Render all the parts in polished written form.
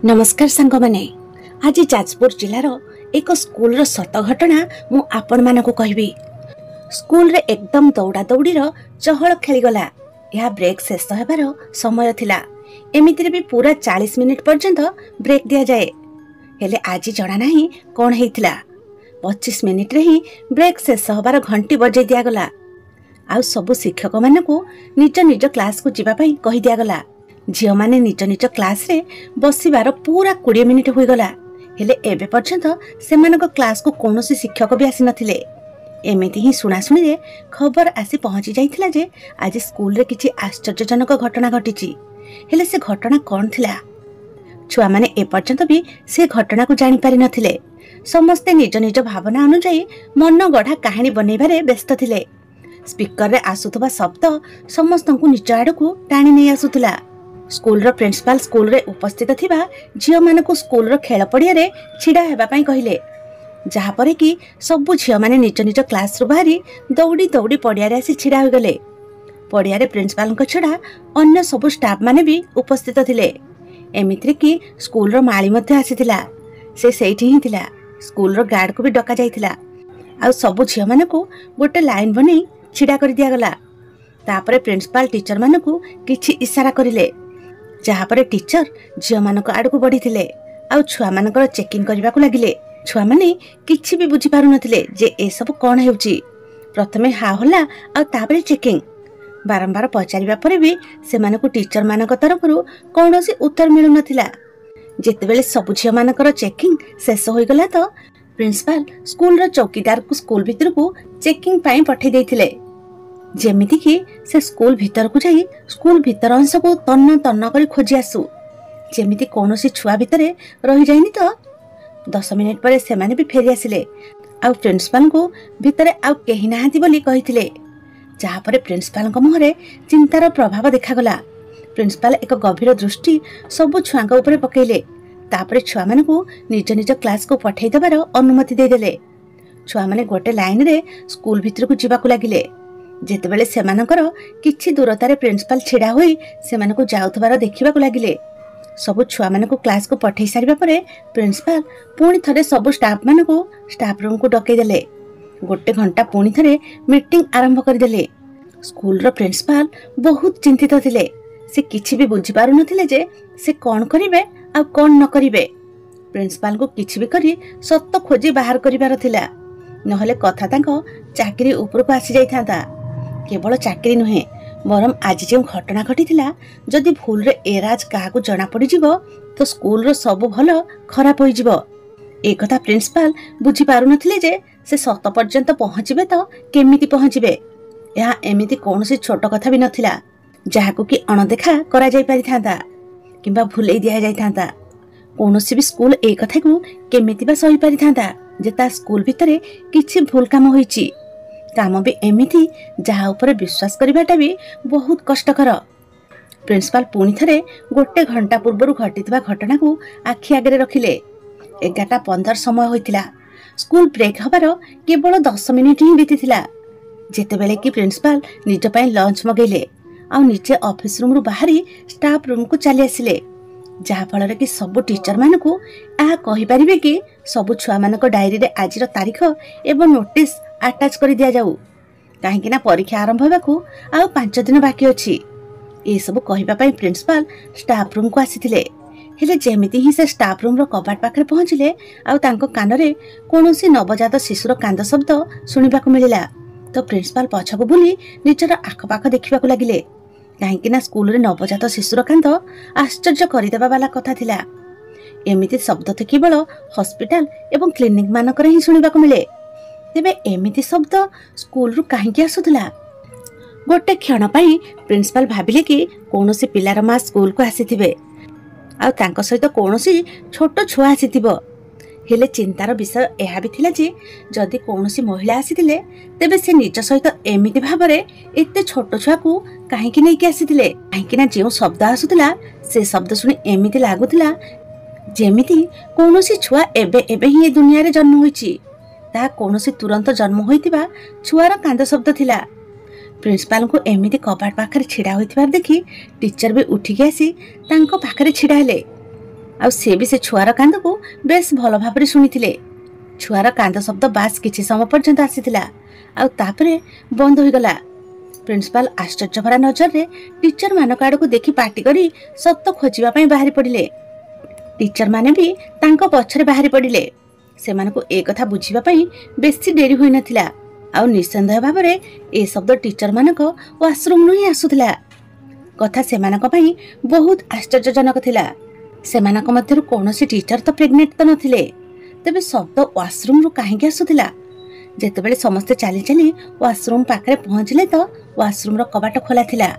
नमस्कार सांग मैंने आज जाजपुर जिलार एक स्कूल सत घटना मु आपण मानक कहबी। स्कूल रे एकदम दौड़ा दौड़ीर चहल खेलीगला। यह ब्रेक शेष होबार समय थिला। एमितिरे भी पूरा 40 मिनिट पर्यंत ब्रेक दिया जाए। हेले आज जना नहीं कौन हेतिला। 25 मिनिट रे ही ब्रेक शेष होबार घंटी बजे दिया गला। आ सब शिक्षक मानकू निज निज क्लास को जीवा पई कहि दिया गला। झियो माने निज निज क्लास रे बसिबार पूरा 20 मिनिट होई गला। हेले एबे पर्यंत सेमानक क्लास को कौनसी शिक्षक भी आसी नथिले। एमिति ही सुनाशुनी रे खबर आसी पहुंची जाइथिला जे आज स्कूल रे किछि आश्चर्यजनक घटना घटिछि। हेले से घटना कौन थिला छुआ माने ए पर्यंत भी से घटना को जानि पारि नथिले। समस्ते निज निज भावना अनुसार मन गढ़ा कहानी बनैबारे व्यस्त थिले। स्पीकर रे आसुथबा शब्द समस्तंकु निज आडकू टाणी नै आसुथला। स्कूल रो प्रिंसिपल स्कूल रे उपस्थित थिबा झियो मानकू स्कूल रो खेल पड़िया रे छिड़ा हेबा पई कहिले। जहा परे कि सब झियो माने निज निज क्लास रु बाहरी दौड़ी दौड़ी पड़िया रे आसी छिड़ा हो गले। पड़िया रे प्रिंसिपल को छड़ा अन्य सब स्टाफ माने भी उपस्थित थिले। एमित्रे कि स्कूल रो माली मध्ये आसीथिला। से सेठी ही थिला। स्कूल रो गार्ड को भी डका जाइथिला। आ सब झियो मानकू गोटे लाइन बनै छिड़ा कर दिया गला। तापरे प्रिंसिपल टीचर मानकू किछि इशारा करिले। जहा पर टीचर झियो मानक आडकू बढ़ी थिले। आ छुआ मानकर चेकिंग करबा को लागिले। छुआ माने किछि भी बुझी पारु नथिले जे ए सब कोन हेउची। प्रथमे हा होला आ तापरे चेकिंग बारंबार पचारिबा परे भी से मानकू टीचर मानक तरफरु कोनोसी उत्तर मिलु नथिला। जेतेबेले सब झियो मानकर चेकिंग शेष होई गला तो प्रिंसिपल स्कूल रो चौकीदार को स्कूल भीतर को चेकिंग पाई पठै देथिले। जेमिति कि से स्कूल भीतर को जाई स्कूल भीतर अंश को तन्न तन्न करी खोजी आसु। जेमिति कोनोसी छुआ भितरे रहि जाइनी तो 10 मिनिट परे से माने भी फेरी आसिले। आ प्रिंसिपल को भितरे आ केही नाहंती बोली कहिथिले। जहा परे प्रिंसिपल को मुहरे चिंतार प्रभाव देखा गला। प्रिंसिपल एक गभीर दृष्टि सब छुआंक ऊपर पकेइले। तापरे छुआ माने को निज निज क्लास को पठै देबार अनुमति दे देले। छुआ माने गोटे लाइन रे स्कूल भीतर को जीवा को लागिले। जेतेबेले सेमानकर किछि दूरतारे प्रिंसिपल छिड़ा होई सेमानकु जाउथबार देखिबा को लागिले। सब छुआ मानकु क्लास को पठै सारिबा परे प्रिंसिपल पुणी थरे सब स्टाफ मानकु स्टाफ रूम को डकै देले। गोटे घंटा पुणी थरे मीटिंग आरंभ कर देले। स्कूल रो प्रिंसिपल बहुत चिंतित थिले। से किछि भी बुझी पारु नथिले जे से कोन करिवे आ कोन न करिवे। प्रिंसिपल को किछि भी करी सत्य खोजी बाहर करिवार थिला। नहले कथा तांको चाकरी ऊपर को आसी जाई थांता। केवल चाकरी नुहे बरम आज जो घटना घटी जदि भूल रे एराज काहाकू जना पड़ी जिवो तो स्कूल रो सब भलो खराब होई जिवो। ए कथा प्रिंसिपल बुझी पारु नथिले जे से सत पर्यंत पहुंचबे तो केमिति पहुंचबे। यहा एमिति कोनोसी छोट कथा भी नथिला जाहाकू कि अणदेखा करा जाई पारि थांता किंबा भूलेई दिया जाई थांता। कोनोसी भी स्कूल ए कथा को केमिति बा सही पारि थांता जे ता स्कूल भितरे किछि भूल काम होईची। काम भी एमिति जहा ऊपर विश्वास करिबाटा भी बहुत कष्टकर। प्रिंसिपल पुणी थरे गोटे घंटा पूर्व घटिथिबा घटना को आखि आगे रखिले। 11:15 समय होइतिला। स्कूल ब्रेक हबार केवल 10 मिनिट ही बीतीथिला। जेतेबेले कि प्रिंसिपल निज पई लंच मगैले आ निजे ऑफिस रूम रु बाहरी स्टाफ रूम को चली आसिले। जहा फल रे कि सब टीचर मानकू आ कहि परिबे कि सब छुआ मानक डायरी रे आजिर तारीख एवं नोटिस अटैच कर दिया जाऊ कहीं ना परीक्षा आरंभ होबाकू आ 5 दिन बाकी अछि। ए सब कहिबा पई प्रिंसिपल स्टाफ रूम को आसीथिले। हेले जेमिति ही से स्टाफ रूम रो कबाट पाखरे पहुंचिले आ तांको कान रे कोनोसी नवजात शिशुर कांद शब्द सुनिबाकू मिलिला तो प्रिंसिपल पछकू बुली निजर आखपाख देखिबाकू लागिले। कहीं ना स्कूल रे नवजात शिशुर कांद आश्चर्य करिदेबा वाला कथा थिला। एमिति शब्द तो केवल हॉस्पिटल एवं क्लिनिक मानकर ही सुनिबाकू मिले। तेबे एमिति शब्द स्कूल रु काहेकि आसुथला। गोटे क्षण पई प्रिंसिपल भाबिले कि कोनोसी पिलार मा स्कूल को आसीथिबे आ तांको सहित कोनोसी छोट छुआ आसीथिबो। हेले चिंतार विषय एहा भी थिला जे जदि कोनोसी महिला आसीथिले तेबे से निज सहित एमिति भाबरे एते छोट छुआ को काहेकि नै कि आसीथिले। काहेकि ना जे शब्द आसुथला से शब्द सुनी एमिति लागुथला जेमिति कोनोसी छुआ एबे एबे ही दुनिया रे जन्म होईची। ता कोनोसी तुरंत जन्म होइतिबा छुआर कांद शब्द थिला। प्रिंसिपल को एमिति कबाट पाखरे छिड़ा होइतिबार देखि टीचर भी उठिके आसी तांको पाखरे छिड़ा हेले। ଆଉ ସେ ବି ସେ ଛୁଆର କାନ୍ଦକୁ ବେଶ ଭଲ ଭାବରେ ଶୁଣିଥିଲେ। ଛୁଆର କାନ୍ଦ ଶବ୍ଦ ବାସ୍ କିଛି ସମୟ ପର୍ଯ୍ୟନ୍ତ ଆସିଥିଲା, ଆଉ ତାପରେ ବନ୍ଦ ହୋଇଗଲା। ପ୍ରିନ୍ସିପାଲ ଆଶ୍ଚର୍ଯ୍ୟ ଭରା ନଜରରେ ଟିଚର ମାନଙ୍କ ଆଡକୁ ଦେଖି ପାଟି କରି ସତ ଖୋଜିବା ପାଇଁ ବାହାରି ପଡିଲେ। ଟିଚର ମାନେ ବି ତାଙ୍କ ପଛରେ ବାହାରି ପଡିଲେ। ସେମାନଙ୍କୁ ଏ କଥା ବୁଝିବା ପାଇଁ ବେଶୀ ଡେରି ହୋଇନଥିଲା, ଆଉ ନିଃସନ୍ଦେହ ଭାବରେ ଏ ଶବ୍ଦ ଟିଚର ମାନଙ୍କ ୱାସରୁମରୁ ହିଁ ଆସୁଥିଲା। କଥା ସେମାନଙ୍କ ପାଇଁ ବହୁତ ଆଶ୍ଚର୍ଯ୍ୟଜନକ ଥିଲା। ସେମାନଙ୍କ ମଧ୍ୟରୁ କୌଣସି ଟିଚର ତ ପ୍ରେଗନେଣ୍ଟ ତ ନଥିଲେ, ତେବେ ଶବ୍ଦ ୱାସରୁମରୁ କାହିଁକି ଆସୁଥିଲା? ଯେତେବେଳେ ସମସ୍ତେ ଚାଲି ଚାଲି ୱାସରୁମ ପାଖରେ ପହଞ୍ଚିଲେ ତ ୱାସରୁମର କବାଟ ଖୋଲା ଥିଲା,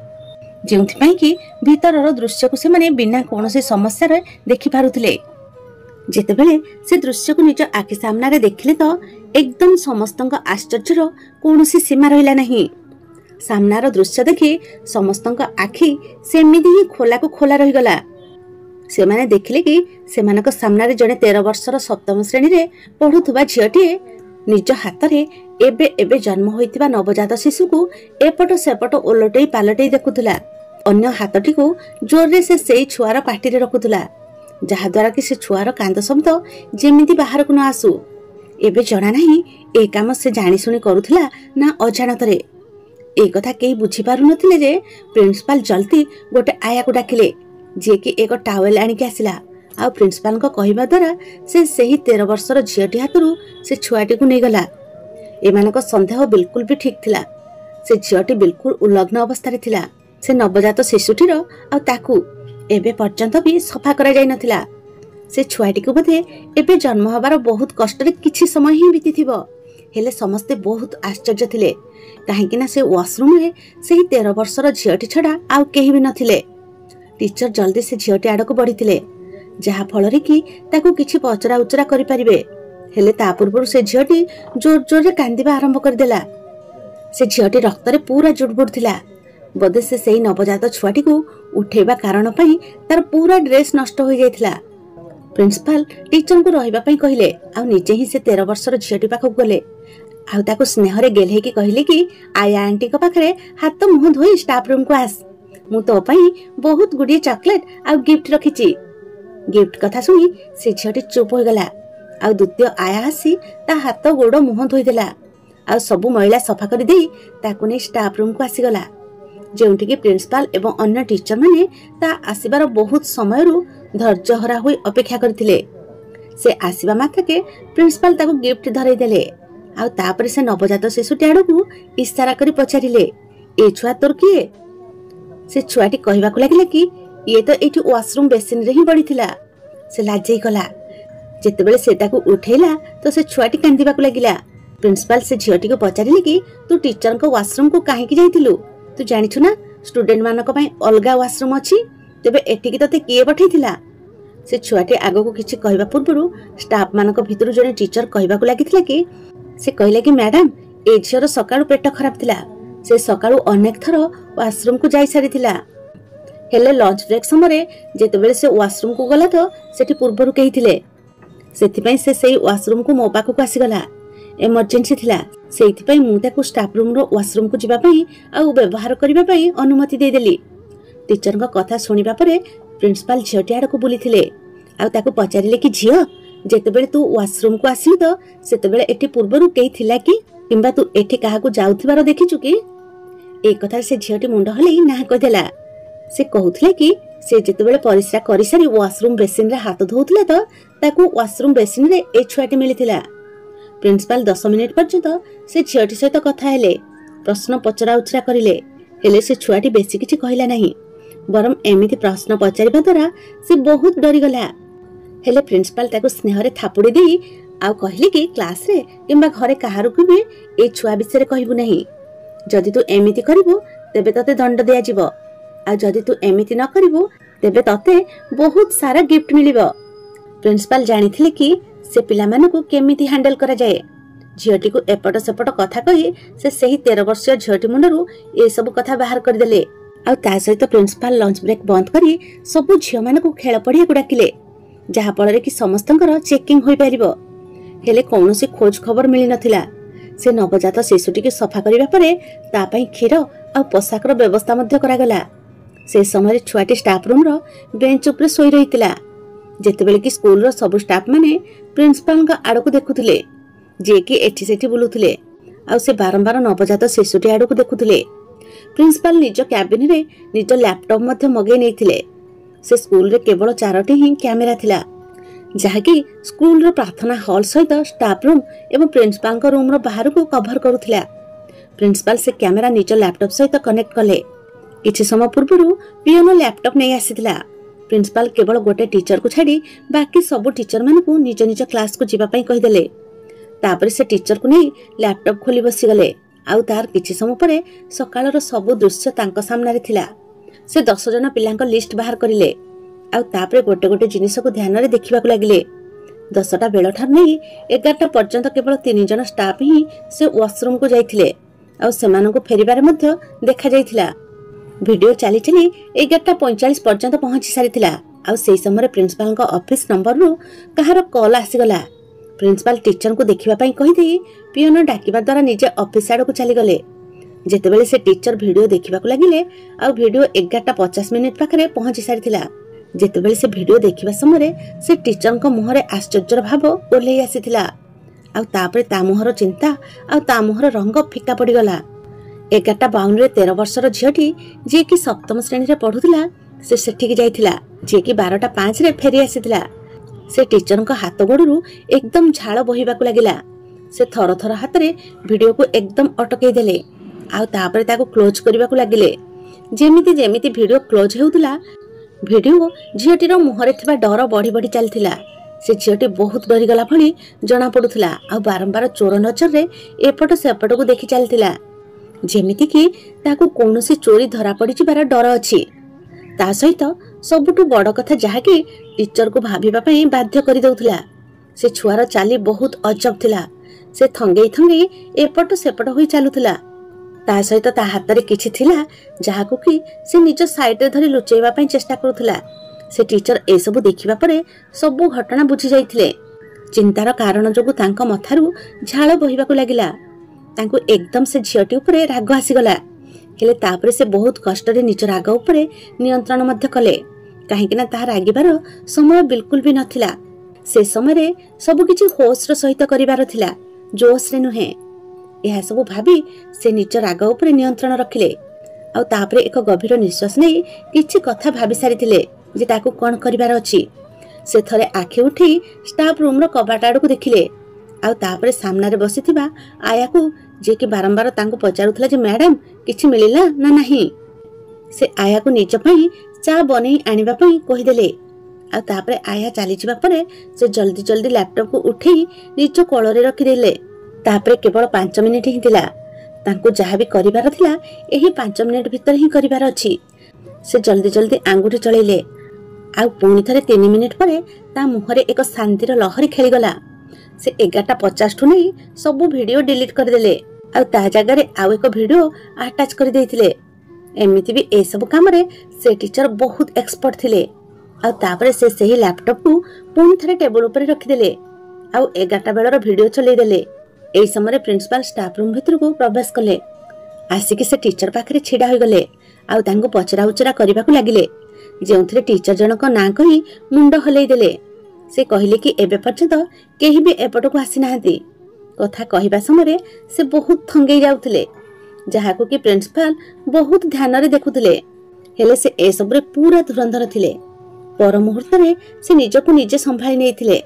ଯେଉଁଥିପାଇଁ କି ଭିତରର ଦୃଶ୍ୟକୁ ସେମାନେ ବିନା କୌଣସି ସମସ୍ୟାରେ ଦେଖିପାରୁଥିଲେ। ଯେତେବେଳେ ସେ ଦୃଶ୍ୟକୁ ନିଜ ଆଖି ସାମ୍ନାରେ ଦେଖିଲେ ତ ଏକଦମ ସମସ୍ତଙ୍କ ଆଶ୍ଚର୍ଯ୍ୟର କୌଣସି ସୀମା ରହିଲା ନାହିଁ। ସାମ୍ନାର ଦୃଶ୍ୟ ଦେଖି ସମସ୍ତଙ୍କ ଆଖି ସେମିତି ହିଁ ଖୋଲାକୁ ଖୋଲା ରହିଗଲା। ସେମାନେ ଦେଖିଲେ କି ସେମାନଙ୍କ ସାମ୍ନାରେ ଜଣେ 13 ବର୍ଷର ସପ୍ତମ ଶ୍ରେଣୀରେ ପଢୁଥିବା ଝିଅଟିଏ ନିଜ ହାତରେ ଏବେ ଏବେ ଜନ୍ମ ହୋଇଥିବା ନବଜାତ ଶିଶୁକୁ ଏପଟ ସେପଟ ଓଲଟେଇ ପାଲଟେଇ ଦେଖୁଥିଲା। ଅନ୍ୟ ହାତଟିକୁ ଜୋରରେ ସେ ସେଇ ଛୁଆର ପାଟିରେ ରଖୁଥିଲା, ଯାହାଦ୍ୱାରା କି ସେ ଛୁଆର କାନ୍ଦ ଶବ୍ଦ ଯେମିତି ବାହାରକୁ ନ ଆସୁ। ଏବେ ଜଣା ନାହିଁ ଏ କାମ ସେ ଜାଣିଶୁଣି କରୁଥିଲା ନା ଅଜାଣତରେ। ଏ କଥା କେହି ବୁଝିପାରୁନଥିଲେ ଯେ ପ୍ରିନ୍ସିପାଲ ଜଲ୍ଦି ଗୋଟେ ଆୟାକୁ ଡାକିଲେ, ଯିଏକି ଏକ ଟାୱେଲ ଆଣିକି ଆସିଲା। ଆଉ ପ୍ରିନ୍ସିପାଲଙ୍କ କହିବା ଦ୍ୱାରା ସେ ସେହି 13 ବର୍ଷର ଝିଅଟି ହାତରୁ ସେ ଛୁଆଟିକୁ ନେଇଗଲା। ଏମାନଙ୍କ ସନ୍ଦେହ ବିଲକୁଲ ବି ଠିକ ଥିଲା। ସେ ଝିଅଟି ବିଲକୁଲ ଉଲଗ୍ନ ଅବସ୍ଥାରେ ଥିଲା। ସେ ନବଜାତ ଶିଶୁଟିର ଆଉ ତାକୁ ଏବେ ପର୍ଯ୍ୟନ୍ତ ବି ସଫା କରାଯାଇ ନଥିଲା। ସେ ଛୁଆଟିକୁ ବୋଧେ ଏବେ ଜନ୍ମ ହେବାର ବହୁତ କଷ୍ଟରେ କିଛି ସମୟ ହିଁ ବିତିଥିବ। ହେଲେ ସମସ୍ତେ ବହୁତ ଆଶ୍ଚର୍ଯ୍ୟ ଥିଲେ, କାହିଁକି ନା ସେ ୱାସରୁମରେ ସେହି 13 ବର୍ଷର ଝିଅଟି ଛଡା ଆଉ କେହି ବି ନଥିଲେ। ଟିଚର ଜଲ୍ଦି ସେ ଝିଅଟି ଆଡକୁ ବଢିଥିଲେ, ଯାହା ଫଳରେ କି ତାକୁ କିଛି ପଚରା ଉଚରା କରିପାରିବେ। ହେଲେ ତା ପୂର୍ବରୁ ସେ ଝିଅଟି ଜୋର ଜୋରରେ କାନ୍ଦିବା ଆରମ୍ଭ କରିଦେଲା। ସେ ଝିଅଟି ରକ୍ତରେ ପୁରା ଜୁଡବୁଡ ଥିଲା। ବୋଧେ ସେ ସେଇ ନବଜାତ ଛୁଆଟିକୁ ଉଠେଇବା କାରଣ ପାଇଁ ତାର ପୁରା ଡ୍ରେସ ନଷ୍ଟ ହୋଇଯାଇଥିଲା। ପ୍ରିନ୍ସିପାଲ ଟିଚରଙ୍କୁ ରହିବା ପାଇଁ କହିଲେ, ଆଉ ନିଜେ ହିଁ ସେ 13 ବର୍ଷର ଝିଅଟି ପାଖକୁ ଗଲେ। ଆଉ ତାକୁ ସ୍ନେହରେ ଗେହ୍ଲେଇକି କହିଲେ କି ଆୟା ଆଣ୍ଟିଙ୍କ ପାଖରେ ହାତ ମୁହଁ ଧୋଇ ଷ୍ଟାଫ ରୁମକୁ ଆସ, ମୁଁ ତୋ ପାଇଁ ବହୁତ ଗୁଡିଏ ଚକୋଲେଟ ଆଉ ଗିଫ୍ଟ ରଖିଛି। ଗିଫ୍ଟ କଥା ଶୁଣି ସେ ଝିଅଟି ଚୁପ ହୋଇଗଲା। ଆଉ ଦ୍ୱିତୀୟ ଆୟା ଆସି ତା ହାତ ଗୋଡ ମୁହଁ ଧୋଇଦେଲା, ଆଉ ସବୁ ମଇଳା ସଫା କରିଦେଇ ତାକୁ ନେଇ ଷ୍ଟାଫ ରୁମକୁ ଆସିଗଲା, ଯେଉଁଠିକି ପ୍ରିନ୍ସିପାଲ ଏବଂ ଅନ୍ୟ ଟିଚର ମାନେ ତା ଆସିବାର ବହୁତ ସମୟରୁ ଧୈର୍ଯ୍ୟହରା ହୋଇ ଅପେକ୍ଷା କରିଥିଲେ। ସେ ଆସିବା ମାତ୍ରକେ ପ୍ରିନ୍ସିପାଲ ତାକୁ ଗିଫ୍ଟ ଧରେଇ ଦେଲେ, ଆଉ ତାପରେ ସେ ନବଜାତ ଶିଶୁଟି ଆଡକୁ ଇଶାରା କରି ପଚାରିଲେ, ଏ ଛୁଆ ତୋର କିଏ? ସେ ଛୁଆଟି କହିବାକୁ ଲାଗିଲା କି ଇଏ ତ ଏଇଠି ୱାସରୁମ ବେସିନରେ ହିଁ ପଡିଥିଲା। ସେ ଲାଜେଇ ଗଲା। ଯେତେବେଳେ ସେ ତାକୁ ଉଠେଇଲା ତ ସେ ଛୁଆଟି କାନ୍ଦିବାକୁ ଲାଗିଲା। ପ୍ରିନ୍ସିପାଲ ସେ ଝିଅଟିକୁ ପଚାରିଲେ କି ତୁ ଟିଚରଙ୍କ ୱାସରୁମକୁ କାହିଁକି ଯାଇଥିଲୁ? ତୁ ଜାଣିଛୁ ନା ଷ୍ଟୁଡେଣ୍ଟ ମାନଙ୍କ ପାଇଁ ଅଲଗା ୱାସରୁମ ଅଛି, ତେବେ ଏଠିକି ତତେ କିଏ ପଠେଇଥିଲା? ସେ ଛୁଆଟି ଆଗକୁ କିଛି କହିବା ପୂର୍ବରୁ ଷ୍ଟାଫ ମାନଙ୍କ ଭିତରୁ ଜଣେ ଟିଚର କହିବାକୁ ଲାଗିଥିଲା କି ସେ କହିଲେ କି ମ୍ୟାଡାମ ଏ ଝିଅର ସକାଳୁ ପେଟ ଖରାପ ଥିଲା, ସେ ସକାଳୁ ଅନେକ ଥର ୱାସରୁମକୁ ଯାଇ ସାରିଥିଲା। ହେଲେ ଲଞ୍ଚ ବ୍ରେକ୍ ସମୟରେ ଯେତେବେଳେ ସେ ୱାସରୁମକୁ ଗଲା ତ ସେଠି ପୂର୍ବରୁ କେହି ଥିଲେ, ସେଥିପାଇଁ ସେ ସେଇ ୱାସରୁମକୁ ମୋ ପାଖକୁ ଆସିଗଲା। ଏମର୍ଜେନ୍ସି ଥିଲା, ସେଇଥିପାଇଁ ମୁଁ ତାକୁ ଷ୍ଟାଫ ରୁମର ୱାସରୁମକୁ ଯିବା ପାଇଁ ଆଉ ବ୍ୟବହାର କରିବା ପାଇଁ ଅନୁମତି ଦେଇଦେଲି। ଟିଚରଙ୍କ କଥା ଶୁଣିବା ପରେ ପ୍ରିନ୍ସିପାଲ ଝିଅଟି ଆଡକୁ ବୁଲିଥିଲେ, ଆଉ ତାକୁ ପଚାରିଲେ କି ଝିଅ ଯେତେବେଳେ ତୁ ୱାସରୁମକୁ ଆସିଲୁ ତ ସେତେବେଳେ ଏଠି ପୂର୍ବରୁ କେହି ଥିଲା କି, କିମ୍ବା ତୁ ଏଠି କାହାକୁ ଯାଉଥିବାର ଦେଖିଛୁ କି? ଏ କଥାରେ ସେ ଝିଅଟି ମୁଣ୍ଡ ହଲେଇ ନା କହିଦେଲା। ସେ କହୁଥିଲେ କି ସେ ଯେତେବେଳେ ପରିସ୍ରା କରିସାରି ୱାସରୁମ ବେସିନରେ ହାତ ଧୋଉଥିଲା ତ ତାକୁ ୱାସରୁମ ବେସିନରେ ଏ ଛୁଆଟି ମିଳିଥିଲା। ପ୍ରିନ୍ସିପାଲ 10 ମିନିଟ ପର୍ଯ୍ୟନ୍ତ ସେ ଝିଅଟି ସହିତ କଥା ହେଲେ, ପ୍ରଶ୍ନ ପଚରା ଉଚରା କରିଲେ, ହେଲେ ସେ ଛୁଆଟି ବେଶୀ କିଛି କହିଲା ନାହିଁ। ବରଂ ଏମିତି ପ୍ରଶ୍ନ ପଚାରିବା ଦ୍ୱାରା ସେ ବହୁତ ଡରିଗଲା। ହେଲେ ପ୍ରିନ୍ସିପାଲ ତାକୁ ସ୍ନେହରେ ଥାପୁଡି ଦେଇ ଆଉ କହିଲେ କି କ୍ଲାସରେ କିମ୍ବା ଘରେ କାହାରକୁ ବି ଏ ଛୁଆ ବିଷୟରେ କହିବୁ ନାହିଁ। ଯଦି ତୁ ଏମିତି କରିବୁ ତେବେ ତତେ ଦଣ୍ଡ ଦିଆଯିବ, ଆଉ ଯଦି ତୁ ଏମିତି ନ କରିବୁ ତେବେ ତତେ ବହୁତ ସାରା ଗିଫ୍ଟ ମିଳିବ। ପ୍ରିନ୍ସିପାଲ ଜାଣିଥିଲେ କି ସେ ପିଲାମାନଙ୍କୁ କେମିତି ହ୍ୟାଣ୍ଡେଲ କରାଯାଏ। ଝିଅଟିକୁ ଏପଟ ସେପଟ କଥା କହି ସେ ସେହି 13 ବର୍ଷୀୟ ଝିଅଟି ମୁଣ୍ଡରୁ ଏସବୁ କଥା ବାହାର କରିଦେଲେ। ଆଉ ତା ସହିତ ପ୍ରିନ୍ସିପାଲ ଲଞ୍ଚ ବ୍ରେକ୍ ବନ୍ଦ କରି ସବୁ ଝିଅମାନଙ୍କୁ ଖେଳ ପଡିଆକୁ ଡାକିଲେ, ଯାହା ଫଳରେ କି ସମସ୍ତଙ୍କର ଚେକିଂ ହୋଇପାରିବ। ହେଲେ କୌଣସି ଖୋଜ ଖବର ମିଳିନଥିଲା। ସେ ନବଜାତ ଶିଶୁଟିକୁ ସଫା କରିବା ପରେ ତା ପାଇଁ କ୍ଷୀର ଆଉ ପୋଷାକର ବ୍ୟବସ୍ଥା ମଧ୍ୟ କରାଗଲା। ସେ ସମୟରେ ଛୁଆଟି ଷ୍ଟାଫ ରୁମର ବେଞ୍ଚ ଉପରେ ଶୋଇ ରହିଥିଲା। ଯେତେବେଳେ କି ସ୍କୁଲର ସବୁ ଷ୍ଟାଫ ମାନେ ପ୍ରିନ୍ସିପାଲଙ୍କ ଆଡ଼କୁ ଦେଖୁଥିଲେ, ଯିଏକି ଏଠି ସେଠି ବୁଲୁଥିଲେ, ଆଉ ସେ ବାରମ୍ବାର ନବଜାତ ଶିଶୁଟି ଆଡ଼କୁ ଦେଖୁଥିଲେ। ପ୍ରିନ୍ସିପାଲ ନିଜ କ୍ୟାବିନରେ ନିଜ ଲ୍ୟାପଟପ୍ ମଧ୍ୟ ମଗେଇ ନେଇଥିଲେ। ସେ ସ୍କୁଲରେ କେବଳ 4ଟି ହିଁ କ୍ୟାମେରା ଥିଲା, ଯାହାକି ସ୍କୁଲର ପ୍ରାର୍ଥନା ହଲ୍ ସହିତ ଷ୍ଟାଫ ରୁମ୍ ଏବଂ ପ୍ରିନ୍ସିପାଲଙ୍କ ରୁମ୍ର ବାହାରକୁ କଭର କରୁଥିଲା। ପ୍ରିନ୍ସିପାଲ ସେ କ୍ୟାମେରା ନିଜ ଲ୍ୟାପଟପ୍ ସହିତ କନେକ୍ଟ କଲେ। କିଛି ସମୟ ପୂର୍ବରୁ ପିଅନ ଲ୍ୟାପଟପ୍ ନେଇ ଆସିଥିଲା। ପ୍ରିନ୍ସିପାଲ କେବଳ ଗୋଟେ ଟିଚରକୁ ଛାଡ଼ି ବାକି ସବୁ ଟିଚରମାନଙ୍କୁ ନିଜ ନିଜ କ୍ଲାସକୁ ଯିବା ପାଇଁ କହିଦେଲେ। ତାପରେ ସେ ଟିଚରକୁ ନେଇ ଲ୍ୟାପଟପ୍ ଖୋଲି ବସିଗଲେ। ଆଉ ତାର କିଛି ସମୟ ପରେ ସକାଳର ସବୁ ଦୃଶ୍ୟ ତାଙ୍କ ସାମ୍ନାରେ ଥିଲା। ସେ 10 ଜଣ ପିଲାଙ୍କ ଲିଷ୍ଟ ବାହାର କରିଲେ, ଆଉ ତାପରେ ଗୋଟେ ଗୋଟେ ଜିନିଷକୁ ଧ୍ୟାନରେ ଦେଖିବାକୁ ଲାଗିଲେ। 10ଟା ବେଳ ଠାରୁ ନେଇ 11ଟା ପର୍ଯ୍ୟନ୍ତ କେବଳ 3 ଜଣ ଷ୍ଟାଫ ହିଁ ସେ ୱାଶରୁମକୁ ଯାଇଥିଲେ, ଆଉ ସେମାନଙ୍କୁ ଫେରିବାରେ ମଧ୍ୟ ଦେଖାଯାଇଥିଲା। ଭିଡିଓ ଚାଲି ଚାଲି 11:45 ପର୍ଯ୍ୟନ୍ତ ପହଞ୍ଚି ସାରିଥିଲା, ଆଉ ସେହି ସମୟରେ ପ୍ରିନ୍ସିପାଲଙ୍କ ଅଫିସ ନମ୍ବରରୁ କାହାର କଲ୍ ଆସିଗଲା। ପ୍ରିନ୍ସିପାଲ ଟିଚରଙ୍କୁ ଦେଖିବା ପାଇଁ କହିଦେଇ ପିଅନ ଡାକିବା ଦ୍ୱାରା ନିଜେ ଅଫିସ ଆଡ଼କୁ ଚାଲିଗଲେ। ଯେତେବେଳେ ସେ ଟିଚର ଭିଡିଓ ଦେଖିବାକୁ ଲାଗିଲେ, ଆଉ ଭିଡିଓ 11:50 ପାଖରେ ପହଞ୍ଚି ସାରିଥିଲା। ଯେତେବେଳେ ସେ ଭିଡିଓ ଦେଖିବା ସମୟରେ ସେ ଟିଚରଙ୍କ ମୁହଁରେ ଆଶ୍ଚର୍ଯ୍ୟର ଭାବ ଓହ୍ଲେଇ ଆସିଥିଲା, ଆଉ ତାପରେ ତା ମୁହଁର ଚିନ୍ତା ଆଉ ତା ମୁହଁର ରଙ୍ଗ ଫିକା ପଡ଼ିଗଲା। 11:52ରେ 13 ବର୍ଷର ଝିଅଟି, ଯିଏକି 7ମ ଶ୍ରେଣୀରେ ପଢୁଥିଲା, ସେ ସେଠିକି ଯାଇଥିଲା, ଯିଏକି 12:05ରେ ଫେରି ଆସିଥିଲା। ସେ ଟିଚରଙ୍କ ହାତ ଗୋଡ଼ରୁ ଏକଦମ ଝାଳ ବୋହିବାକୁ ଲାଗିଲା। ସେ ଥର ଥର ହାତରେ ଭିଡିଓକୁ ଏକଦମ ଅଟକେଇ ଦେଲେ, ଆଉ ତାପରେ ତାକୁ କ୍ଲୋଜ କରିବାକୁ ଲାଗିଲେ। ଯେମିତି ଯେମିତି ଭିଡିଓ କ୍ଲୋଜ ହେଉଥିଲା, ଭିଡିଓ ଝିଅଟିର ମୁହଁରେ ଥିବା ଡର ବଢି ବଢି ଚାଲିଥିଲା। ସେ ଝିଅଟି ବହୁତ ଡରିଗଲା ଭଳି ଜଣା ପଡୁଥିଲା, ଆଉ ବାରମ୍ବାର ଚୋର ନଜରରେ ଏପଟ ସେପଟକୁ ଦେଖି ଚାଲିଥିଲା, ଯେମିତିକି ତାକୁ କୌଣସି ଚୋରି ଧରା ପଡ଼ିଯିବାର ଡର ଅଛି। ତା ସହିତ ସବୁଠୁ ବଡ଼ କଥା ଯାହାକି ଟିଚରକୁ ଭାବିବା ପାଇଁ ବାଧ୍ୟ କରିଦେଉଥିଲା, ସେ ଛୁଆର ଚାଲି ବହୁତ ଅଜବ ଥିଲା। ସେ ଥଙ୍ଗେଇ ଥଙ୍ଗେଇ ଏପଟ ସେପଟ ହୋଇ ଚାଲୁଥିଲା। ତା ସହିତ ତା ହାତରେ କିଛି ଥିଲା, ଯାହାକୁ କି ସେ ନିଜ ସାଇଡରେ ଧରି ଲୁଚେଇବା ପାଇଁ ଚେଷ୍ଟା କରୁଥିଲା। ସେ ଟିଚର ଏସବୁ ଦେଖିବା ପରେ ସବୁ ଘଟଣା ବୁଝି ଯାଇଥିଲେ। ଚିନ୍ତାର କାରଣ ଯୋଗୁଁ ତାଙ୍କ ମଥାରୁ ଝାଳ ବୋହିବାକୁ ଲାଗିଲା। ତାଙ୍କୁ ଏକଦମ ସେ ଝିଅଟି ଉପରେ ରାଗ ଆସିଗଲା, ହେଲେ ତାପରେ ସେ ବହୁତ କଷ୍ଟରେ ନିଜ ରାଗ ଉପରେ ନିୟନ୍ତ୍ରଣ ମଧ୍ୟ କଲେ, କାହିଁକି ନା ତାହା ରାଗିବାର ସମୟ ବିଲକୁଲ ବି ନଥିଲା। ସେ ସମୟରେ ସବୁକିଛି ହୋସର ସହିତ କରିବାର ଥିଲା, ଜୋଶରେ ନୁହେଁ। ଏହା ସବୁ ଭାବି ସେ ନିଜ ରାଗ ଉପରେ ନିୟନ୍ତ୍ରଣ ରଖିଲେ, ଆଉ ତାପରେ ଏକ ଗଭୀର ନିଶ୍ୱାସ ନେଇ କିଛି କଥା ଭାବି ସାରିଥିଲେ ଯେ ତାକୁ କ'ଣ କରିବାର ଅଛି। ସେ ଥରେ ଆଖି ଉଠେଇ ଷ୍ଟାଫ ରୁମ୍ର କବାଟ ଆଡ଼କୁ ଦେଖିଲେ, ଆଉ ତାପରେ ସାମ୍ନାରେ ବସିଥିବା ଆୟାକୁ, ଯିଏକି ବାରମ୍ବାର ତାଙ୍କୁ ପଚାରୁଥିଲା ଯେ ମ୍ୟାଡାମ କିଛି ମିଳିଲା ନା ନାହିଁ। ସେ ଆୟାକୁ ନିଜ ପାଇଁ ଚା ବନେଇ ଆଣିବା ପାଇଁ କହିଦେଲେ, ଆଉ ତାପରେ ଆୟା ଚାଲିଯିବା ପରେ ସେ ଜଲ୍ଦି ଜଲ୍ଦି ଲ୍ୟାପଟପକୁ ଉଠେଇ ନିଜ କୋଳରେ ରଖିଦେଲେ। ତାପରେ କେବଳ 5 ମିନିଟ୍ ହିଁ ଥିଲା। ତାଙ୍କୁ ଯାହା ବି କରିବାର ଥିଲା ଏହି 5 ମିନିଟ୍ ଭିତରେ ହିଁ କରିବାର ଅଛି। ସେ ଜଲ୍ଦି ଜଲ୍ଦି ଆଙ୍ଗୁଠି ଚଳେଇଲେ, ଆଉ ପୁଣି ଥରେ 3 ମିନିଟ୍ ପରେ ତା ମୁହଁରେ ଏକ ଶାନ୍ତିର ଲହରୀ ଖେଳିଗଲା। ସେ 11:50ଠୁ ନେଇ ସବୁ ଭିଡିଓ ଡିଲିଟ୍ କରିଦେଲେ, ଆଉ ତା ଜାଗାରେ ଆଉ ଏକ ଭିଡିଓ ଆଟାଚ୍ କରିଦେଇଥିଲେ। ଏମିତି ବି ଏସବୁ କାମରେ ସେ ଟିଚର ବହୁତ ଏକ୍ସପର୍ଟ ଥିଲେ। ଆଉ ତାପରେ ସେ ସେହି ଲ୍ୟାପଟପକୁ ପୁଣି ଥରେ ଟେବୁଲ ଉପରେ ରଖିଦେଲେ, ଆଉ 11ଟା ବେଳର ଭିଡିଓ ଚଲେଇଦେଲେ। ଏହି ସମୟରେ ପ୍ରିନ୍ସିପାଲ ଷ୍ଟାଫ ରୁମ୍ ଭିତରକୁ ପ୍ରବେଶ କଲେ। ଆସିକି ସେ ଟିଚର ପାଖରେ ଛିଡା ହୋଇଗଲେ, ଆଉ ତାଙ୍କୁ ପଚରା ଉଚରା କରିବାକୁ ଲାଗିଲେ, ଯେଉଁଥିରେ ଟିଚର ଜଣଙ୍କ ନାଁ କହି ମୁଣ୍ଡ ହଲେଇ ଦେଲେ। ସେ କହିଲେ କି ଏବେ ପର୍ଯ୍ୟନ୍ତ କେହି ବି ଏପଟକୁ ଆସିନାହାନ୍ତି। କଥା କହିବା ସମୟରେ ସେ ବହୁତ ଥଙ୍ଗେଇ ଯାଉଥିଲେ, ଯାହାକୁ କି ପ୍ରିନ୍ସିପାଲ ବହୁତ ଧ୍ୟାନରେ ଦେଖୁଥିଲେ, ହେଲେ ସେ ଏସବୁରେ ପୁରା ଧୁରନ୍ଧର ଥିଲେ। ପର ମୁହୂର୍ତ୍ତରେ ସେ ନିଜକୁ ନିଜେ ସମ୍ଭାଳି ନେଇଥିଲେ।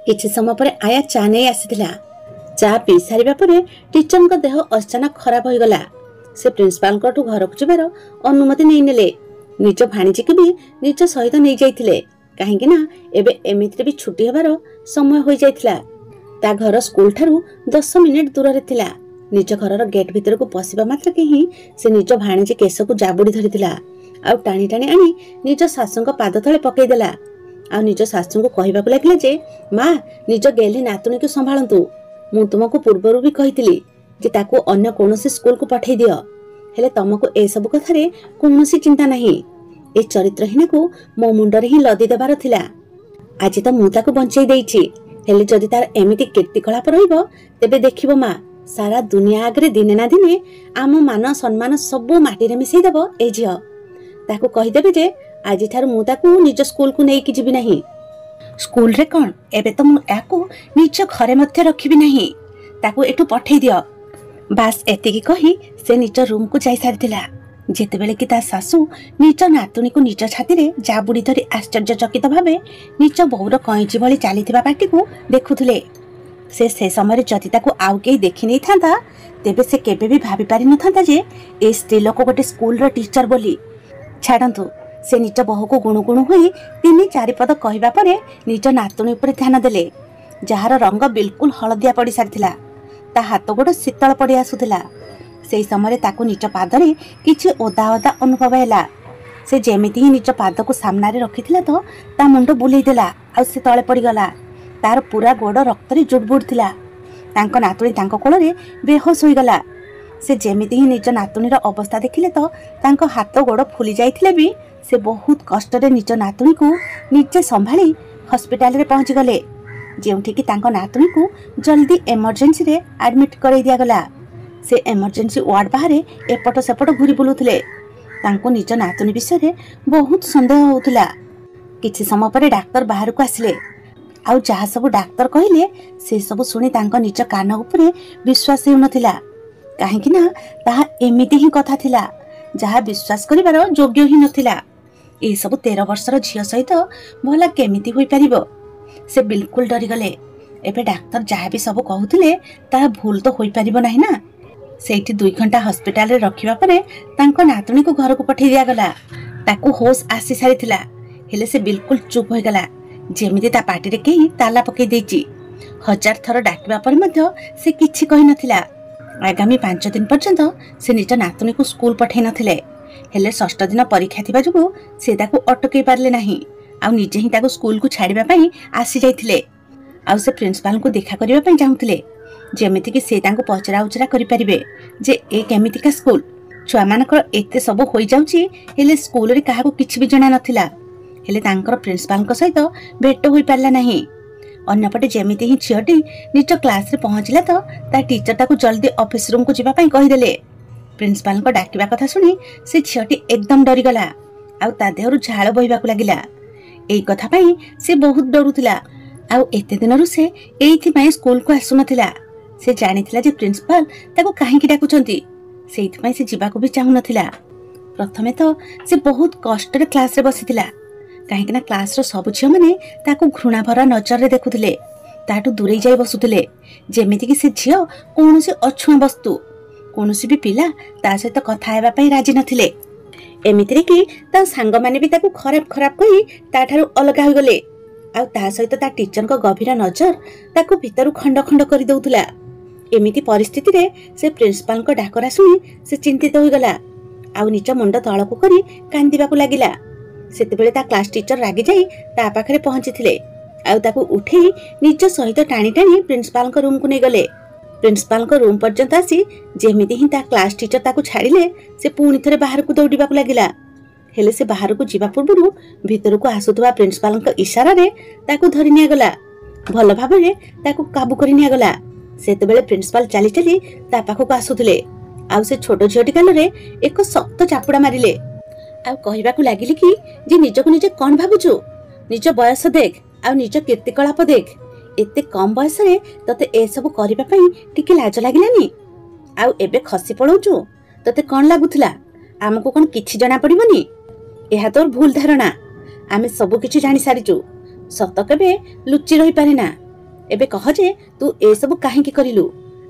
କିଛି ସମୟ ପରେ ଆୟା ଚା ନେଇ ଆସିଥିଲା। ଚା ପିଇ ସାରିବା ପରେ ଟିଚରଙ୍କ ଦେହ ଅଚାନକ ଖରାପ ହୋଇଗଲା। ସେ ପ୍ରିନ୍ସିପାଲଙ୍କଠୁ ଘରକୁ ଯିବାର ଅନୁମତି ନେଇନେଲେ। ନିଜ ଭାଣିଜୀକୁ ବି ନିଜ ସହିତ ନେଇଯାଇଥିଲେ, କାହିଁକି ନା ଏବେ ଏମିତିରେ ବି ଛୁଟି ହେବାର ସମୟ ହୋଇଯାଇଥିଲା। ତା ଘର ସ୍କୁଲ ଠାରୁ 10 ମିନିଟ୍ ଦୂରରେ ଥିଲା। ନିଜ ଘରର ଗେଟ୍ ଭିତରକୁ ପଶିବା ମାତ୍ରକେ ହିଁ ସେ ନିଜ ଭାଣିଜୀ କେଶକୁ ଜାବୁଡ଼ି ଧରିଥିଲା, ଆଉ ଟାଣି ଟାଣି ଆଣି ନିଜ ଶାଶୁଙ୍କ ପାଦ ତଳେ ପକେଇଦେଲା, ଆଉ ନିଜ ଶାଶୁଙ୍କୁ କହିବାକୁ ଲାଗିଲା ଯେ ମା, ନିଜ ଗେହ୍ଲି ନାତୁଣୀକୁ ସମ୍ଭାଳନ୍ତୁ। ମୁଁ ତୁମକୁ ପୂର୍ବରୁ ବି କହିଥିଲି ଯେ ତାକୁ ଅନ୍ୟ କୌଣସି ସ୍କୁଲକୁ ପଠେଇ ଦିଅ, ହେଲେ ତମକୁ ଏସବୁ କଥାରେ କୌଣସି ଚିନ୍ତା ନାହିଁ। ଏ ଚରିତ୍ରହୀନକୁ ମୋ ମୁଣ୍ଡରେ ହିଁ ଲଦି ଦେବାର ଥିଲା। ଆଜି ତ ମୁଁ ତାକୁ ବଞ୍ଚେଇ ଦେଇଛି, ହେଲେ ଯଦି ତାର ଏମିତି କୀର୍ତ୍ତିକଳାପ ରହିବ, ତେବେ ଦେଖିବ ମା, ସାରା ଦୁନିଆ ଆଗରେ ଦିନେ ନା ଦିନେ ଆମ ମାନ ସମ୍ମାନ ସବୁ ମାଟିରେ ମିଶେଇ ଦେବ ଏ ଝିଅ। ତାକୁ କହିଦେବେ ଯେ ଆଜିଠାରୁ ମୁଁ ତାକୁ ନିଜ ସ୍କୁଲକୁ ନେଇକି ଯିବି ନାହିଁ। स्कूल रे कौन एबे तो मु याकू निज घरे मध्य रखिबी नहीं ताकू एठू पठेई दियो। बास एतिकी कही से निज रूम को जाई सारिथिला जेतेबेले कि ता सासू निज नातुणी को निज छाती रे जाबुड़ी धरी आश्चर्यचकित भावे निज बौर कईची भली चलीथिबा पाटी को देखुथुले। से समय जदि ताकू आउ केही देखि नै थांता तेबे से केबे भी भाबी पारि न थांता जे ए स्त्री लोक गोटे स्कूल रो टीचर बोली। छाड़ंतु से निज बहु को गुणु गुणु होई 3-4 पद कहवा परे निज नातुणी उपर ध्यान देले जार रंग बिल्कुल हलदिया पड़ी सारिथिला। ता हाथ गोड़ शीतल पड़ी आसुथिला। से समय ताकू निज पादरे किछि ओदा ओदा अनुभव हैला। से जेमिति ही निज पाद को सामना रे रखिथिला तो ता मुंड बुलेई देला आ से तळे पड़ी गला। तार पूरा गोड़ रक्त रे जुड़बुड़ थिला। तांको नातुणी तांको कोलरे बेहोश होई गला। से जेमिति ही निज नातुणीर अवस्था देखिले तो तांको हाथ गोड़ फुली जाइथिले भी से बहुत कष्ट रे निज नातुणी को निजे संभाली हॉस्पिटल रे पहुंची गले जेउठी कि तांको नातुणी को जल्दी इमरजेंसी रे एडमिट करई दिया गला। से इमरजेंसी वार्ड बाहरे एपट सेपट घुरी बुलुथिले। तांको निज नातुणी विषय रे बहुत संदेह होउथिला। किछि समय परे डाक्टर बाहर को आसिले आउ जहा सब डाक्टर कहिले से सब सुनी तांको निज कान उपरे विश्वास हेउ नथिला। काहेकि ना ताहा एमिति ही कथा थिला जहा विश्वास करिवार योग्य ही नथिला। ए सब 13 वर्षर झियो सहित भला केमिति होई परिबो। से बिल्कुल डरी गले। एबे डाक्टर जहा भी सब कहउथिले ता भूल तो होई परिबो नाही ना। सेठी 2 घंटा हॉस्पिटल रे रखिबा परे तांको नातुणी को घर को पठेई दिया गला। ताकू होश आसी सारिथिला हेले से बिल्कुल चुप होई गला जेमिति ता पार्टी रे केही ताला पकेई देची। 1000 थर डाकिबा पर मध्य से किछि कहि नथिला। आगामी 5 दिन पर्यंत से निज नातुणी को स्कूल पठेई नथिले हेले 6ठ दिन परीक्षा थिबा जुगु से ताकू अटकेई पारले नाही आ निजे ही ताकू स्कूल को छाड़िबा पई आसी जाइथिले। आ से प्रिंसिपल को देखा करिबा पई चाहुथिले जेमिति कि से तांको पचरा उचरा करि परिबे जे ए केमिति का स्कूल छुआ मानकर एते सब होई जाउची हेले स्कूल रे काहाको किछि भी जणा नथिला। हेले तांकर प्रिंसिपल को सहित भेट होई पारला नाही। अन्यपटे जेमिति ही छियटी निज क्लास रे पहुंचला तो ता टीचर ताकू जल्दी ऑफिस रूम को जिबा पई कहि देले। प्रिंसिपल को डाकिबा कथा सुनी से छियटी एकदम डरी गला आ ता देहरु झाळ बहिबा को लागिला। एई कथा पई से बहुत डरुथिला आ एते दिनरु से एइथि पई स्कूल को आसु नथिला। से जानिथिला जे प्रिंसिपल ताको काहे कि डाकुचंती सेइथि पई से जिबा को भी चाहु नथिला। प्रथमे तो से बहुत कष्ट रे क्लास रे बसिथिला काहे कि ना क्लास रो सब झियो माने ताको घृणा भरा नजर रे देखुथिले ताटू दूरे जाई बसुथिले जेमिति कि से झियो कोनोसी अछुआ वस्तु कोनोसी भी पिला ता सहित कथा हेबा पई राजी नथिले। एमिति रे कि ता संग माने भी ताको खराब खराब कहि ताठारु अलगा होई गले आ ता सहित ता टीचर को गभीर नजर ताको भीतरु खंड खंड करि दउथुला। एमिति परिस्थिति रे से प्रिंसिपल को डाकरा सुनी से चिंतित होई गला आ निज मुंड तळकु करी कांदिबा को लागिला। सेतेबेले ता क्लास टीचर रागी जाई ता पाखरे पहुंचीथिले आ ताको उठेई निज सहित टाणी टाणी प्रिंसिपल को रूम को नै गले। प्रिंसिपल को रूम पर्यंत आसी जेमिति ही ता क्लास टीचर ताको छाड़िले से पुणी थरे बाहर को दौड़ीबा को लागिला। हेले से बाहर को जीवा पूर्व भीतर को आसुथवा प्रिंसिपल को इशारा रे ताको धरि निया गला भल भाबरे ताको काबू करि निया गला। सेतेबेले प्रिंसिपल चली चली ता पाखो को आसुथले आ से छोटो झियोटी कान रे एक शक्त चापुड़ा मारिले आ कहिबा को लागिले कि जे निज को निजे कोन भाबुछु निज बयस देख आ निज कीर्तिकलाप देख एते कम बयस रे तते ए सब करिबा पई टिके लाज लागिलानी आ एबे खसी पड़ौछु तते कोन लागुथला हमको कोन किछि जणा पड़िबनी। एहा तोर भूल धारणा आमे सब किछि जानि सारिचु सत केबे लुचि रहि पारे ना। एबे कह जे तू ए सब काहे की करिलु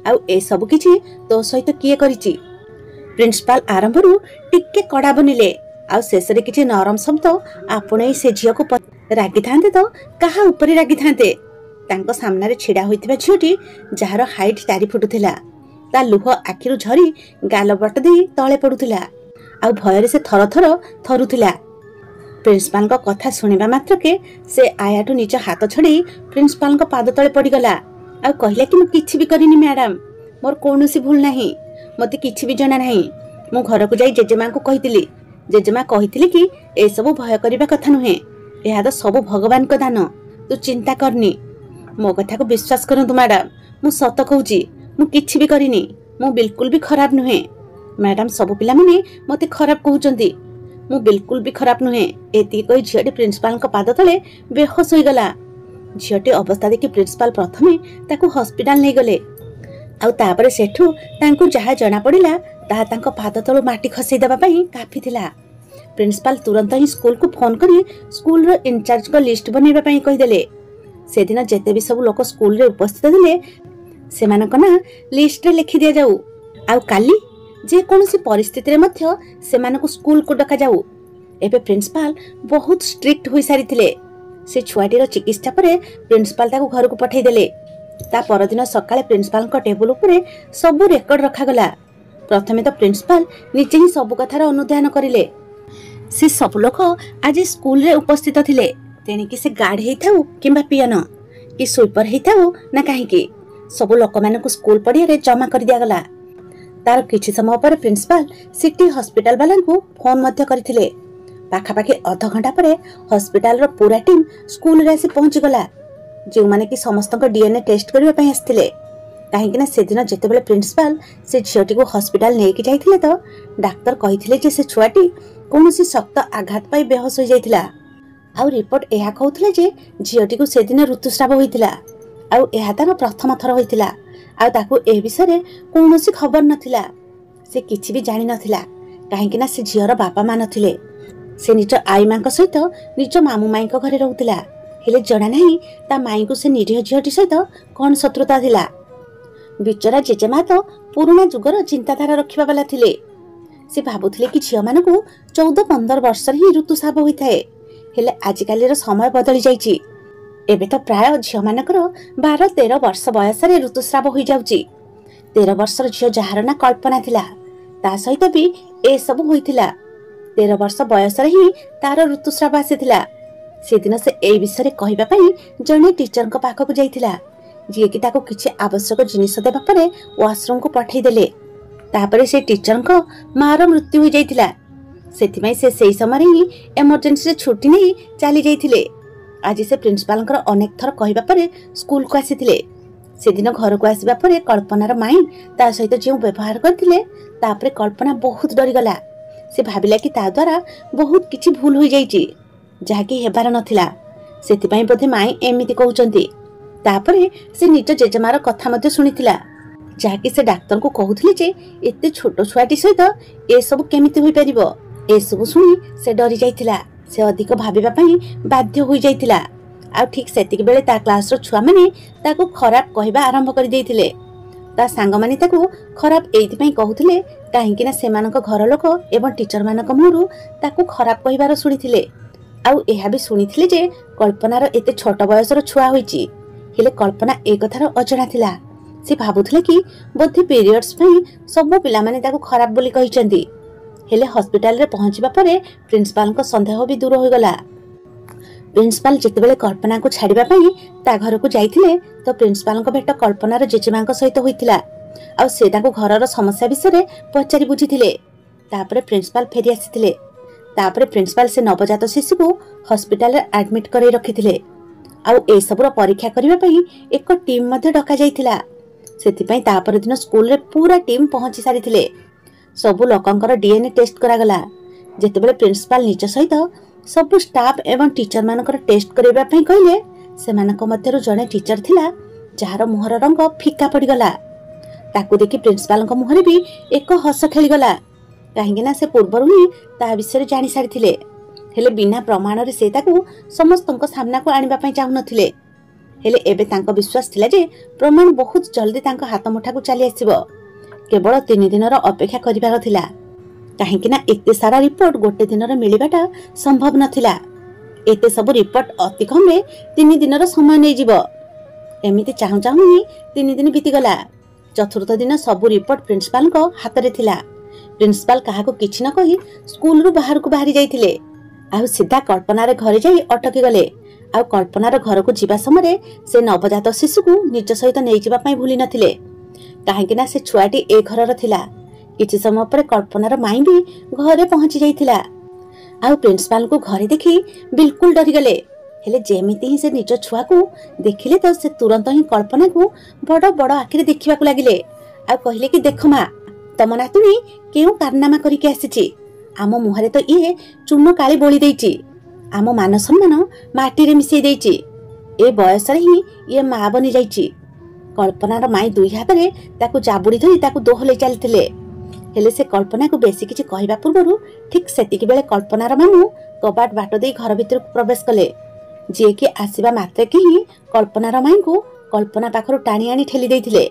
आ ए सब किछि तो सहित किए करिछि। प्रिंसिपल आरंभरु टिके कड़ा बनिले आ शेषरे किछि नरम शब्द आपणे से झियो को रागी थांते तो कहा ऊपर रागी थांते। तांको सामना रे छिडा होइतिबा झियोटी जहार हाइट 4 फुट थिला ता लुह आखिरु झरी गाल बट देई तळे पडुथिला आ भୟରେ से थर थर थरुथिला। प्रिंसिपल को कथा सुनिबा मात्र के से आयाटू निज हाथ छड़ी प्रिंसिपल को पाद तळे पड़ी गला आ कहला कि मु किछि भी करिनी मैडम मोर कोनोसी भूल नाही मते किछि भी जणा नाही। मु घर को जाई जेजेमा को कहितली जेजेमा कहितली कि ए सब भय करिबा कथा नुहे एहा तो सब भगवान को दान तू चिंता करनी मो कथा को विश्वास करंतु मैडम मु सत कहूची मु किछि भी करिनी मु बिल्कुल भी खराब नुहे मैडम सब पिला माने मते खराब कहउचंती मु बिल्कुल भी खराब नुहे। एति कोई झियाडी प्रिंसिपल को पाद तले बेहोश होई गला झीटी अवस्था देखि प्रिंसिपल प्रथमे ताकू हॉस्पिटल नहीं गले आउ तापरे सेठू तांकू जहा जना पड़िला ताहा तांको पाद तळु माटी खसई देबा पई काफी थिला। प्रिंसिपल तुरंत ही स्कूल को फोन करी स्कूल रो इंचार्ज को लिस्ट बनैबा पई कहि देले। से दिन जेते भी सब लोक स्कूल रे उपस्थित थिले सेमानक ना लिस्ट रे लिखि दिया जाऊ आउ काली जे कोनोसी परिस्थिति रे मध्य सेमानक स्कूल को डका जाऊ। एबे प्रिंसिपल बहुत स्ट्रिक्ट होई सारी थिले। से छुआटी रो चिकित्सा परे प्रिंसिपल ताको घर को पठाई देले। ता परदिन सकाळे प्रिंसिपल को टेबल ऊपर सब रेकर्ड रखा गला। प्रथमे तो प्रिंसिपल निजे ही सब कथार अनुध्यान करिले। से सब लोक आज स्कूल रे उपस्थित थिले तेणिकी से गार्ड हेई थाउ किंबा पियन कि स्वीपर हेई थाउ ना काहेकि सब लोक मानकु स्कूल पड़िया रे जमा कर दिया गला। तार किछि समय पर प्रिंसिपल सिटी हॉस्पिटल वाला को फोन मध्य करथिले। पाखापाखि अध घंटा पर हॉस्पिटल रो पूरा टीम स्कूल रे आसी पहुंची गला जो माने कि समस्त को डीएनए टेस्ट करबा पई आस्थिले। काहेकि ना से दिन जेते बेले प्रिंसिपल से झियोटी को हॉस्पिटल नेकी जाइथिले तो डाक्टर कहिथिले जे से छुआटी कोनोसी शक्त आघात पाई बेहोश हो जाइथिला। आउ रिपोर्ट एहा कहउथिले जे झियोटी को से दिन ऋतुस्राव होइथिला आउ एहा तार प्रथम थर होइथिला आउ ताकू ए विषय रे कोनोसी खबर नथिला। से किछि भी जानि नथिला काहेकि ना से झियर बापा मा नथिले। से निज आई मांक सहित निज मामू माई को घरे रहउथिला हेले जणा नाही ता माई को से निरीह झियोटी सहित कोन शत्रुता थिला। बिचरा जेजेमा तो पुराना जुगर चिंताधारा रखिबा वाला थिले। से भाबुथिले कि झियो मानकु 14-15 वर्ष ही ऋतुस्राव होइथाए हेले आजिकाली रो समय बदली जाइछि। एबे तो प्राय झियो मानकर 12-13 वर्ष बयस रे ऋतुस्राव होई जाउछि। 13 वर्षर झियो जहार ना कल्पना थिला ता सहित भी ए सब होइथिला। 13 वर्ष बयस रे ही तार ऋतुस्राव आसीथिला। से दिन से ए विषय कहबा पई जने टीचर को पाखक जाइथिला जे कि ताको किछि आवश्यक जिनिस देबा परे वाशरूम को पठाई देले। तापरे से टीचर को मार मृत्यु हो जाइथिला। सेथिमै से सेही समय ही इमरजेंसी रे छुट्टी नै चली जाइथिले। आज से प्रिंसिपल अनेक थर कहबा परे स्कूल को आसीथिले। से दिन घर को आसीबा परे कल्पनार माई ता सहित जे व्यवहार करथिले तापरे कल्पना बहुत डरी गला। से भाबिला कि ता द्वारा बहुत किछि भूल हो जाइछि जहा कि हेबार नथिला। सेथिपई बोधे माई एमिति कहउचंती। तापरे से निज जेजेमार कथा मध्ये सुनिथिला जहा कि से डाक्टर को कहउथिले जे एते छोट छुआटी सहित ए सब केमिति होई परिबो। ए सब सुनी से डरी जाइथिला। से अधिक भाबिबा पई बाध्य होई जाइथिला। आ ठीक सेतिक बेले ता क्लास रो छुआ माने ताको खराब कहबा आरंभ कर देइथिले। ता सांग माने ताको खराब एइति पई कहउथिले काहेकि ना सेमानक घर लोक एवं टीचर मानक मुहरु ताको खराब कहबार सुनिथिले। आउ एहा भी सुनिथिले जे कल्पनार एते छोट बयसर छुआ होइछि हेले कल्पना ए कथार अजଣା थिला। से भाबुथिले कि बोधे पीरियड्स पई सब पिला माने ताको खराब बोली कहिचंदी। हेले हॉस्पिटल रे पहुंचबा परे प्रिंसिपल को संदेह भी दूर होई गला। प्रिंसिपल जेतेबेले कल्पना को छाड़िबा पई ता घर को जाइथिले तो प्रिंसिपल को भेट कल्पनार जेजेमांक सहित होइथिला। आ से ताको घरर समस्या विषय पचारि बुझिथिले। तापरे प्रिंसिपल फेरी आसीथिले। तापरे प्रिंसिपल से नवजात शिशु को हॉस्पिटल रे एडमिट करै रखिथिले। आउ ए सबरो परीक्षा करिबा पई एक टीम मध्ये डका जाइथिला। सेथिपई तापर दिन स्कूल रे पूरा टीम पहुंची सारिथिले। सब लोकंकर डीएनए टेस्ट करा गला। जेतेबेले प्रिंसिपल निज सहित सब स्टाफ एवं टीचर मानकर टेस्ट करिबा पई कहिले सेमानक मध्यरु जने टीचर थिला जहार मुहर रंग फिका पड़ी गला। ताकू देखि प्रिंसिपल को मुहरे भी एक हस खेली गला काहेकि ना से पूर्वरु ही ता विषय जानि सारिथिले। हेले बिना प्रमाण रे से ताकू समस्तक सामना को आनिबा पई चाहु नथिले। हेले एबे तांको विश्वास थिला जे प्रमाण बहुत जल्दी तांको हाथ मुठा को चली आसीबो। केवल 3 दिन रो अपेक्षा करिबार थिला काहेकि ना एते सारा रिपोर्ट गोटे दिन रे मिलिबाटा संभव नथिला। एते सब रिपोर्ट अति कम रे 3 दिन रो समय नै जिवो। एमिति चाहू चाहू ही 3 दिन बीती गला। चतुर्थ दिन सब रिपोर्ट प्रिंसिपल को हाथ रे थिला। प्रिंसिपल काहा को किछि न कहि स्कूल रु बाहर को बाहरी जाइथिले। आउ सीधा कल्पनार घरे जाई अटकी गले। आउ कल्पनार घर को जीवा समय से नवजात शिशु को निज सहित नहीं जीवा पई भूली नथिले काहेकि ना से छुआटी ए घरर थिला। किछि समय पर कल्पनार माई भी घरे पहुंची जाइथिला। आउ प्रिंसिपल को घरे देखि बिल्कुल डरी गले। हेले जेमिति ही से निज छुआ को देखिले तो से तुरंत ही कल्पना को बड़ बड़ आखिरे देखिबा को लागिले। आ कहिले कि देख मा तम नातुनी केउ कारनामा करि के आसीछि। आम मुहरे तो ये चून काली बोली देइछि। आम मान सम्मान माटी रे मिसई देइछि। ए बयस ही ये माँ बनी जाइछि। कल्पनार माई दुई हाथ में ताकू जाबुड़ी धरी ताकू दोहले चलथिले। हेले से कल्पना को बेसी किछि कहबा पूर्वरु ठीक सेतिकी बेले कल्पनार मामू कबाट बाट दे घर भितर प्रवेश कले। जे कि आसीबा मात्रे कि ही कल्पनार माई को कल्पना पाखरु टाणी आनी ठेली देइथिले।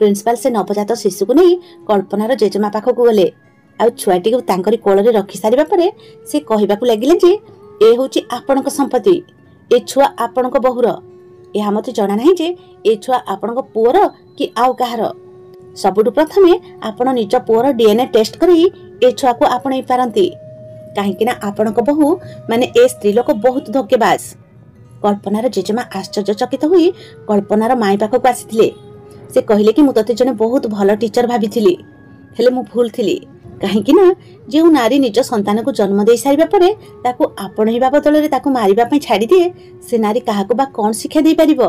प्रिंसिपल से नवजात शिशु को नहीं कल्पनार जेजेमा पाखक गले। आ छुआटी को तांकरी कोଳରେ रखि सारिबा परे से कहबाकू लागिले जे ए होची आपनक संपत्ति, ए छुआ आपनक बहुर। यह मते जणा नाही जे ए छुआ आपनक पुअर कि आउ काहार। सबुठु प्रथमे आपण निज पुअर डीएनए टेस्ट करी ए छुआ को आपणै पारंती। काहेकि ना आपनक बहु माने ए स्त्री लोक बहुत धोकेबाज। कल्पनार जेजेमा आश्चर्यचकित हुई कल्पनार माई पाखक आसीथिले। से कहले कि मु तते जने बहुत भल टीचर भाबिथिली, हेले मु भूल थिली। काहेकि ना जे नारी निज संतान को जन्म दे सारिबा परे ताकू आपणैबा बदलरे ताकू मारिबा पई छाडी दिए, से नारी काहाको बा कोन शिक्षा दे परिबो।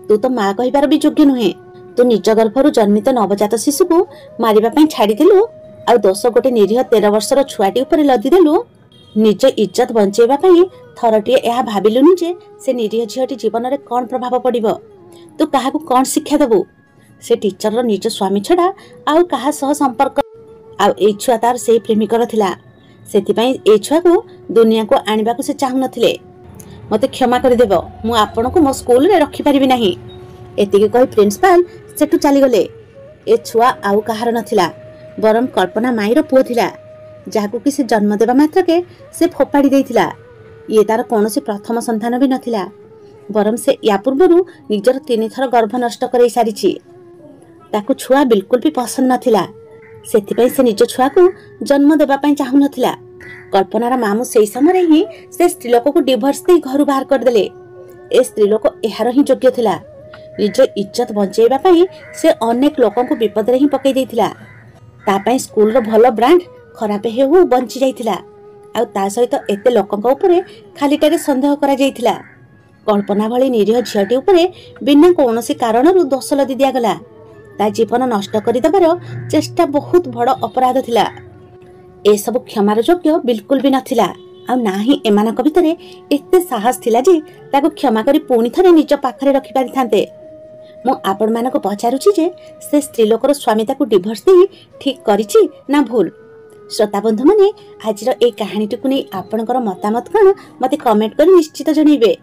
तू तो मां कहिबार भी योग्य नुहे। तू निज गर्भरु जन्मित नवजात शिशु को मारिबा पई छाडी देलु आ दोष गोटे निरीह 13 वर्षर छुआटी ऊपर लदी देलु। निज इज्जत बंचेबा पई थरटिए एहा भाबिलुनी जे से निरीह झियटी जीवन रे कोन प्रभाव पड़िबो। तू काहाको कोन शिक्षा देबु। से टीचर रो निज स्वामी छडा आउ काहा सह संपर्क आउ ए छुआ तार से प्रेमिकर थिला। सेति पई ए छुआ को दुनिया को आनिबा को से चाहु नथिले। मते क्षमा कर देबो, मु आपन को मो स्कूल रे रखि परिबि नाही। एतिके कहि प्रिंसिपल सेटु चली गले। ए छुआ आउ काहार नथिला, बरम कल्पना माईर पुओ थिला, जाहाकू कि से जन्म देबा मात्र के से फोपाड़ी देइथिला। ये तार कोनोसी प्रथम संतान भी नथिला, बरम से या पूर्वरु निजर 3 थर गर्भ नष्ट करई सारिछि। ताकू छुआ बिल्कुल भी पसंद नथिला। सेतिपई से निज छुआ को जन्म देबा पई चाहु नथिला। कल्पनार मामू सेई समय ही से स्त्रीलोक को डिवोर्स दे घर बाहर कर देले। ए स्त्रीलोक एहार ही योग्य थिला। निज इज्जत बंचेबा पई से अनेक लोकन को विपद रे ही पकई देथिला। ता पई स्कूल रो भलो ब्रांड खराब हेउ बंची जाइथिला। आ ता सहित एते लोकन को ऊपर खालीटारे संदेह करा जाइथिला। कल्पना भली निरीह झियटी ऊपर बिना कोनोसी कारणरु दोष लदी दिया गला। ता जीवन नष्ट करि दबार चेष्टा बहुत बड़ अपराध थिला। ए सब क्षमार योग्य बिल्कुल भी नथिला। आ नाही एमानक भितरे एते साहस थिला जे ताको क्षमा करी पुणी थरे निज पाखरे रखि पारि थांते। मु आपण मानको पचारुछि जे से स्त्री लोकर स्वामी ताको डिवोर्स देई ठीक करिछि ना भूल। श्रोता बंधु माने आजिर ए कहानीटी को नै आपनकर मतामत कोन मते कमेंट करी निश्चित जणैबे।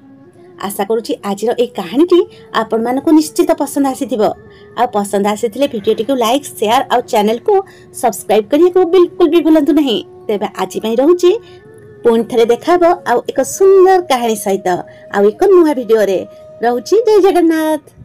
आशा करूछि आजिर ए कहानीटी आपण मानको निश्चित पसंद आसीथिबो। आ पसंद आसीथिले भिडियोटी को लाइक शेयर आ चैनल को सब्सक्राइब करिया को बिल्कुल भी भूलंतु नहीं। तेबे आजि पई रहूछि, पुणी थरे देखाबो आ एक सुंदर कहानी सहित आ एक नुवा भिडियो रे रहूछि। जय जगन्नाथ।